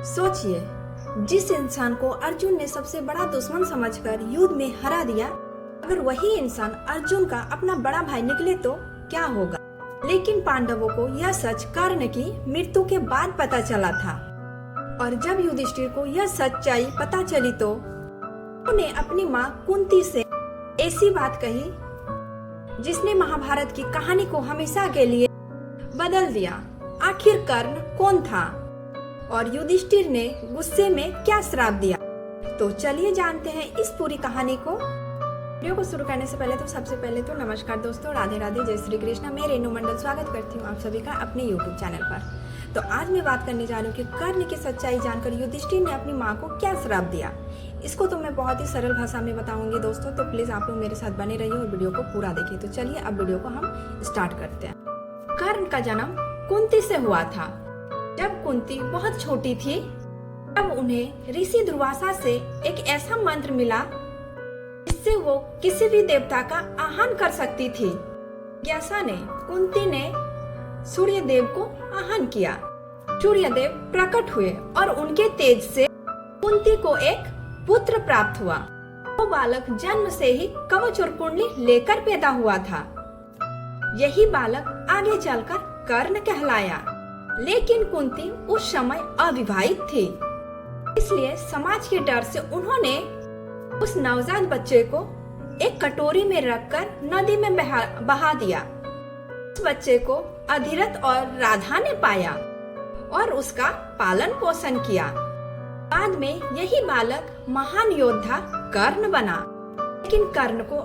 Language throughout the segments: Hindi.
सोचिए, जिस इंसान को अर्जुन ने सबसे बड़ा दुश्मन समझकर युद्ध में हरा दिया, अगर वही इंसान अर्जुन का अपना बड़ा भाई निकले तो क्या होगा। लेकिन पांडवों को यह सच कर्ण की मृत्यु के बाद पता चला था, और जब युधिष्ठिर को यह सच्चाई पता चली तो उन्होंने अपनी माँ कुंती से ऐसी बात कही जिसने महाभारत की कहानी को हमेशा के लिए बदल दिया। आखिर कर्ण कौन था और युधिष्ठिर ने गुस्से में क्या श्राप दिया, तो चलिए जानते हैं इस पूरी कहानी को। वीडियो को शुरू करने से पहले सबसे पहले नमस्कार दोस्तों, राधे राधे, जय श्री कृष्ण। मैं रेणु मंडल स्वागत करती हूँ आप सभी का अपने यूट्यूब चैनल पर। तो आज मैं बात करने जा रही हूँ कि कर्ण की सच्चाई जानकर युधिष्ठिर ने अपनी माँ को क्या श्राप दिया। इसको तो मैं बहुत ही सरल भाषा में बताऊंगी दोस्तों, तो प्लीज आप लोग मेरे साथ बने रहिए और वीडियो को पूरा देखिए। तो चलिए अब वीडियो को हम स्टार्ट करते हैं। कर्ण का जन्म कुंती से हुआ था। जब कुंती बहुत छोटी थी तब उन्हें ऋषि दुर्वासा से एक ऐसा मंत्र मिला जिससे वो किसी भी देवता का आह्वान कर सकती थी। जिज्ञासा ने कुंती ने सूर्य देव को आह्वान किया। सूर्य देव प्रकट हुए और उनके तेज से कुंती को एक पुत्र प्राप्त हुआ। वो बालक जन्म से ही कवच और कुंडली लेकर पैदा हुआ था। यही बालक आगे चलकर कर्ण कहलाया। लेकिन कुंती उस समय अविवाहित थी, इसलिए समाज के डर से उन्होंने उस नवजात बच्चे को एक कटोरी में रखकर नदी में बहा दिया। उस बच्चे को अधिरथ और राधा ने पाया और उसका पालन पोषण किया। बाद में यही बालक महान योद्धा कर्ण बना। लेकिन कर्ण को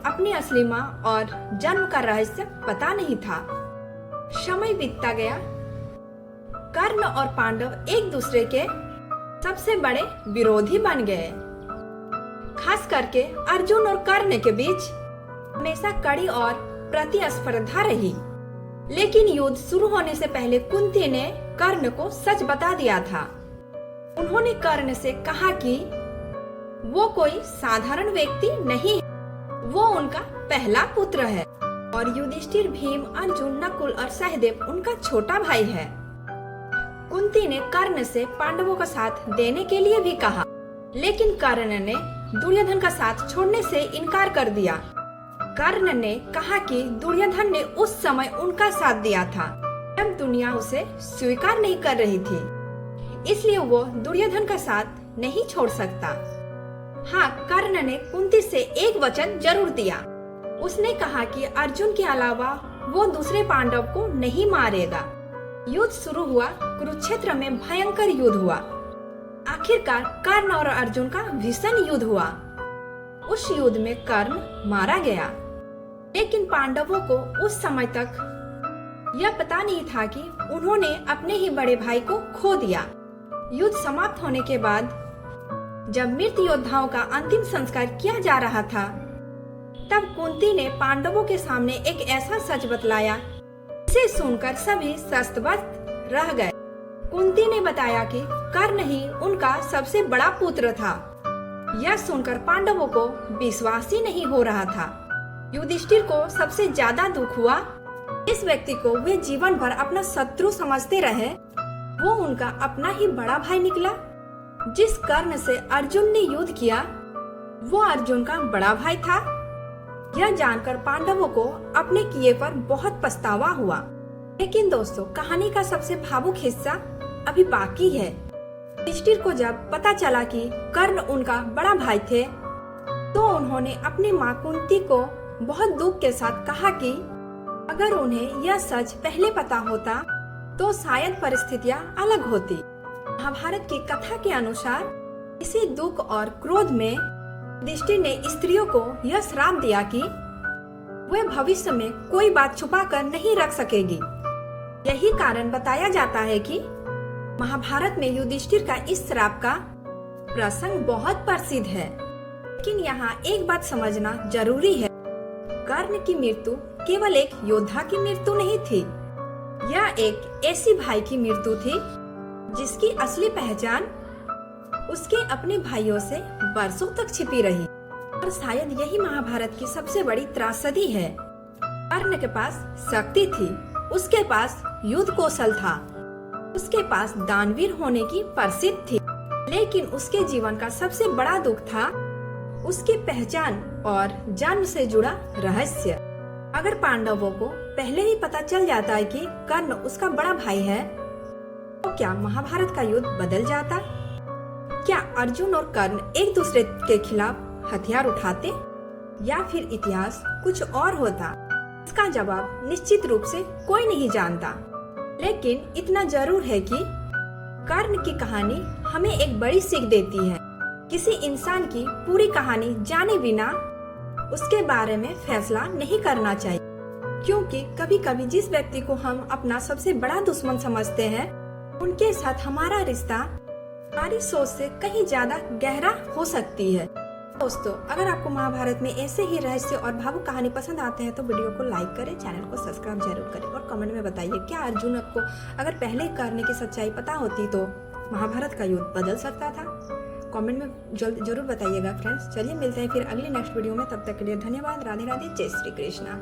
अपनी असली माँ और जन्म का रहस्य पता नहीं था। समय बीतता गया। कर्ण और पांडव एक दूसरे के सबसे बड़े विरोधी बन गए। खास करके अर्जुन और कर्ण के बीच हमेशा कड़ी और प्रतिस्पर्धा रही। लेकिन युद्ध शुरू होने से पहले कुंती ने कर्ण को सच बता दिया था। उन्होंने कर्ण से कहा कि वो कोई साधारण व्यक्ति नहीं है, वो उनका पहला पुत्र है और युधिष्ठिर, भीम, अर्जुन, नकुल और सहदेव उनका छोटा भाई है। कुंती ने कर्ण से पांडवों का साथ देने के लिए भी कहा, लेकिन कर्ण ने दुर्योधन का साथ छोड़ने से इनकार कर दिया। कर्ण ने कहा कि दुर्योधन ने उस समय उनका साथ दिया था जब दुनिया उसे स्वीकार नहीं कर रही थी, इसलिए वो दुर्योधन का साथ नहीं छोड़ सकता। हाँ, कर्ण ने कुंती से एक वचन जरूर दिया। उसने कहा कि अर्जुन के अलावा वो दूसरे पांडव को नहीं मारेगा। युद्ध शुरू हुआ। कुरुक्षेत्र में भयंकर युद्ध हुआ। आखिरकार कर्ण और अर्जुन का भीषण युद्ध हुआ। उस युद्ध में कर्ण मारा गया। लेकिन पांडवों को उस समय तक यह पता नहीं था कि उन्होंने अपने ही बड़े भाई को खो दिया। युद्ध समाप्त होने के बाद जब मृत योद्धाओं का अंतिम संस्कार किया जा रहा था, तब कुंती ने पांडवों के सामने एक ऐसा सच बतलाया जिसे सुनकर सभी शस्तबद्ध रह गए। कुंती ने बताया कि कर्ण ही उनका सबसे बड़ा पुत्र था। यह सुनकर पांडवों को विश्वास ही नहीं हो रहा था। युधिष्ठिर को सबसे ज्यादा दुख हुआ। इस व्यक्ति को वे जीवन भर अपना शत्रु समझते रहे, वो उनका अपना ही बड़ा भाई निकला। जिस कर्ण से अर्जुन ने युद्ध किया वो अर्जुन का बड़ा भाई था। यह जानकर पांडवों को अपने किए पर बहुत पछतावा हुआ। लेकिन दोस्तों, कहानी का सबसे भावुक हिस्सा अभी बाकी है। युधिष्ठिर को जब पता चला कि कर्ण उनका बड़ा भाई थे, तो उन्होंने अपनी माँ कुंती को बहुत दुख के साथ कहा कि अगर उन्हें यह सच पहले पता होता तो शायद परिस्थितियाँ अलग होती। महाभारत की कथा के अनुसार इसी दुख और क्रोध में युधिष्ठिर ने स्त्रियों को यह श्राप दिया कि वे भविष्य में कोई बात छुपा कर नहीं रख सकेगी। यही कारण बताया जाता है कि महाभारत में युधिष्ठिर का इस श्राप का प्रसंग बहुत प्रसिद्ध है। लेकिन यहाँ एक बात समझना जरूरी है, कर्ण की मृत्यु केवल एक योद्धा की मृत्यु नहीं थी। यह एक ऐसी भाई की मृत्यु थी जिसकी असली पहचान उसके अपने भाइयों से बरसों तक छिपी रही। और शायद यही महाभारत की सबसे बड़ी त्रासदी है। कर्ण के पास शक्ति थी, उसके पास युद्ध कौशल था, उसके पास दानवीर होने की प्रसिद्ध थी, लेकिन उसके जीवन का सबसे बड़ा दुख था उसकी पहचान और जन्म से जुड़ा रहस्य। अगर पांडवों को पहले ही पता चल जाता है कि कर्ण उसका बड़ा भाई है, तो क्या महाभारत का युद्ध बदल जाता? क्या अर्जुन और कर्ण एक दूसरे के खिलाफ हथियार उठाते, या फिर इतिहास कुछ और होता? इसका जवाब निश्चित रूप से कोई नहीं जानता, लेकिन इतना जरूर है कि कर्ण की कहानी हमें एक बड़ी सीख देती है। किसी इंसान की पूरी कहानी जाने बिना उसके बारे में फैसला नहीं करना चाहिए, क्योंकि कभी कभी जिस व्यक्ति को हम अपना सबसे बड़ा दुश्मन समझते हैं, उनके साथ हमारा रिश्ता हमारी सोच से कहीं ज्यादा गहरा हो सकती है। दोस्तों, अगर आपको महाभारत में ऐसे ही रहस्य और भावुक कहानी पसंद आते हैं तो वीडियो को लाइक करें, चैनल को सब्सक्राइब जरूर करें और कमेंट में बताइए क्या अर्जुन को अगर पहले कर्ण की सच्चाई पता होती तो महाभारत का युद्ध बदल सकता था? कमेंट में जरूर बताइएगा फ्रेंड्स। चलिए मिलते हैं फिर अगली नेक्स्ट वीडियो में, तब तक के लिए धन्यवाद। राधे राधे, जय श्री कृष्णा।